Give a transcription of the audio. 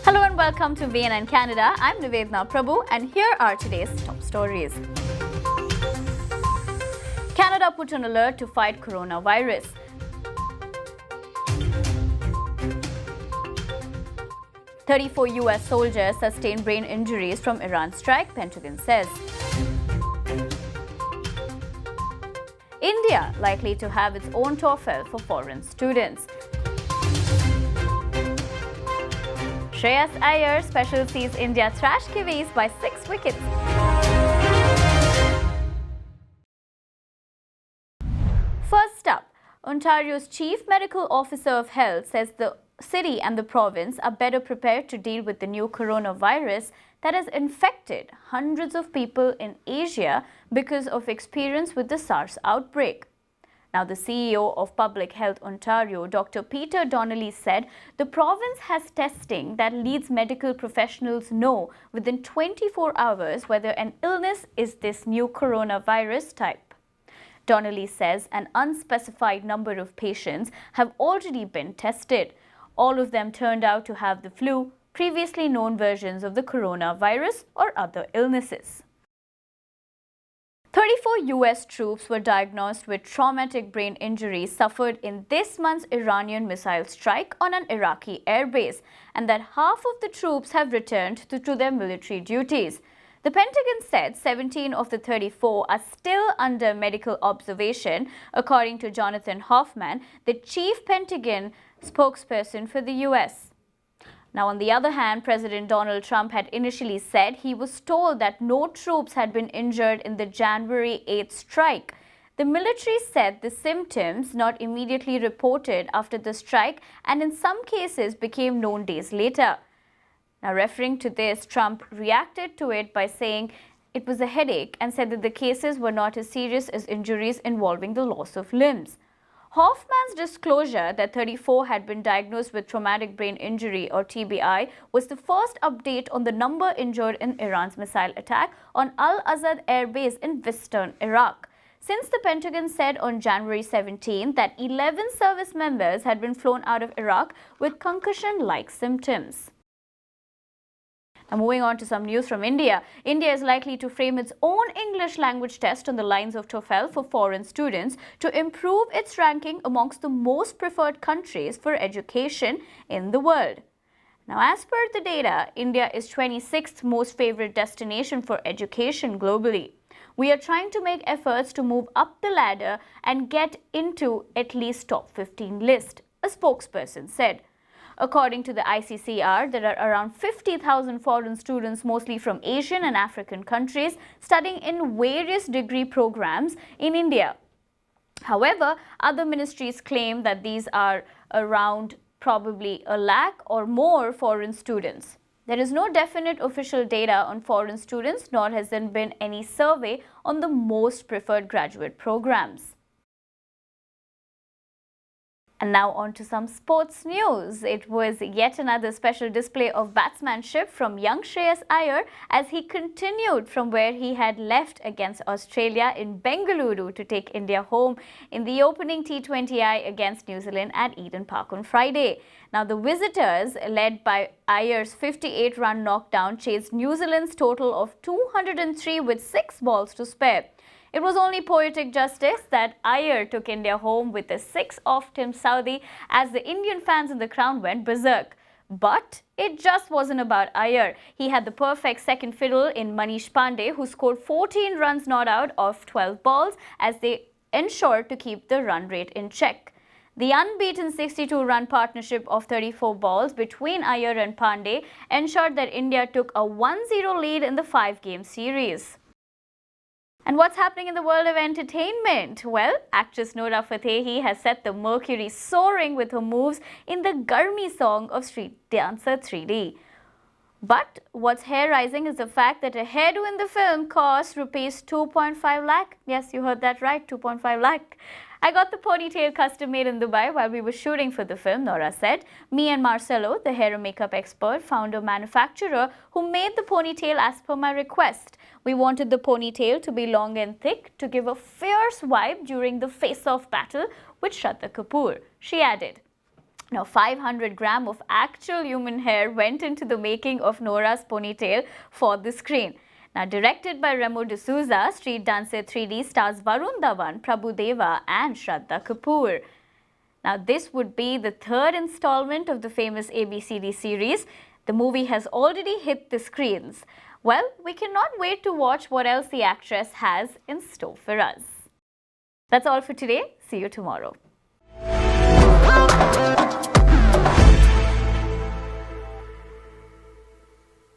Hello and welcome to VNN Canada. I'm Nivedna Prabhu and here are today's top stories. Canada put on alert to fight coronavirus. "34 US soldiers sustained brain injuries from Iran strike," Pentagon says. India likely to have its own TOEFL for foreign students. Shreyas Iyer special sees India thrash Kiwis by 6 wickets. First up, Ontario's Chief Medical Officer of Health says the city and the province are better prepared to deal with the new coronavirus that has infected hundreds of people in Asia because of experience with the SARS outbreak. Now, the CEO of Public Health Ontario, Dr. Peter Donnelly, said the province has testing that lets medical professionals know within 24 hours whether an illness is this new coronavirus type. Donnelly says an unspecified number of patients have already been tested. All of them turned out to have the flu, previously known versions of the coronavirus, or other illnesses. 34 US troops were diagnosed with traumatic brain injuries suffered in this month's Iranian missile strike on an Iraqi airbase, and that half of the troops have returned to their military duties. The Pentagon said 17 of the 34 are still under medical observation, according to Jonathan Hoffman, the chief Pentagon spokesperson for the US. Now, on the other hand, President Donald Trump had initially said he was told that no troops had been injured in the January 8th strike. The military said the symptoms not immediately reported after the strike and in some cases became known days later. Now, referring to this, Trump reacted to it by saying it was a headache and said that the cases were not as serious as injuries involving the loss of limbs. Hoffman's disclosure that 34 had been diagnosed with traumatic brain injury, or TBI, was the first update on the number injured in Iran's missile attack on Al-Azad Air Base in western Iraq. Since the Pentagon said on January 17 that 11 service members had been flown out of Iraq with concussion-like symptoms. Now, moving on to some news from India. India is likely to frame its own English language test on the lines of TOEFL for foreign students to improve its ranking amongst the most preferred countries for education in the world. Now, as per the data, India is 26th most favored destination for education globally. We are trying to make efforts to move up the ladder and get into at least top 15 list, a spokesperson said. According to the ICCR, there are around 50,000 foreign students, mostly from Asian and African countries, studying in various degree programs in India. However, other ministries claim that these are around probably 1 lakh or more foreign students. There is no definite official data on foreign students, nor has there been any survey on the most preferred graduate programs. And now on to some sports news. It was yet another special display of batsmanship from young Shreyas Iyer as he continued from where he had left against Australia in Bengaluru to take India home in the opening T20I against New Zealand at Eden Park on Friday. Now, the visitors, led by Iyer's 58-run knockdown, chased New Zealand's total of 203 with 6 balls to spare. It was only poetic justice that Iyer took India home with a 6 off Tim Southee as the Indian fans in the crowd went berserk. But it just wasn't about Iyer. He had the perfect second fiddle in Manish Pandey, who scored 14 runs not out of 12 balls as they ensured to keep the run rate in check. The unbeaten 62-run partnership of 34 balls between Iyer and Pandey ensured that India took a 1-0 lead in the 5-game series. And what's happening in the world of entertainment? Well, actress Nora Fatehi has set the mercury soaring with her moves in the Garmi song of Street Dancer 3D. But what's hair-raising is the fact that a hairdo in the film cost rupees 2.5 lakh. Yes, you heard that right, 2.5 lakh. I got the ponytail custom made in Dubai while we were shooting for the film, Nora said. Me and Marcelo, the hair and makeup expert, found a manufacturer who made the ponytail as per my request. We wanted the ponytail to be long and thick to give a fierce vibe during the face-off battle with Shraddha Kapoor, she added. Now, 500 grams of actual human hair went into the making of Nora's ponytail for the screen. Now, directed by Remo D'Souza, Street Dancer 3D stars Varun Dhawan, Prabhu Deva and Shraddha Kapoor. Now, this would be the third installment of the famous ABCD series. The movie has already hit the screens. Well, we cannot wait to watch what else the actress has in store for us. That's all for today. See you tomorrow.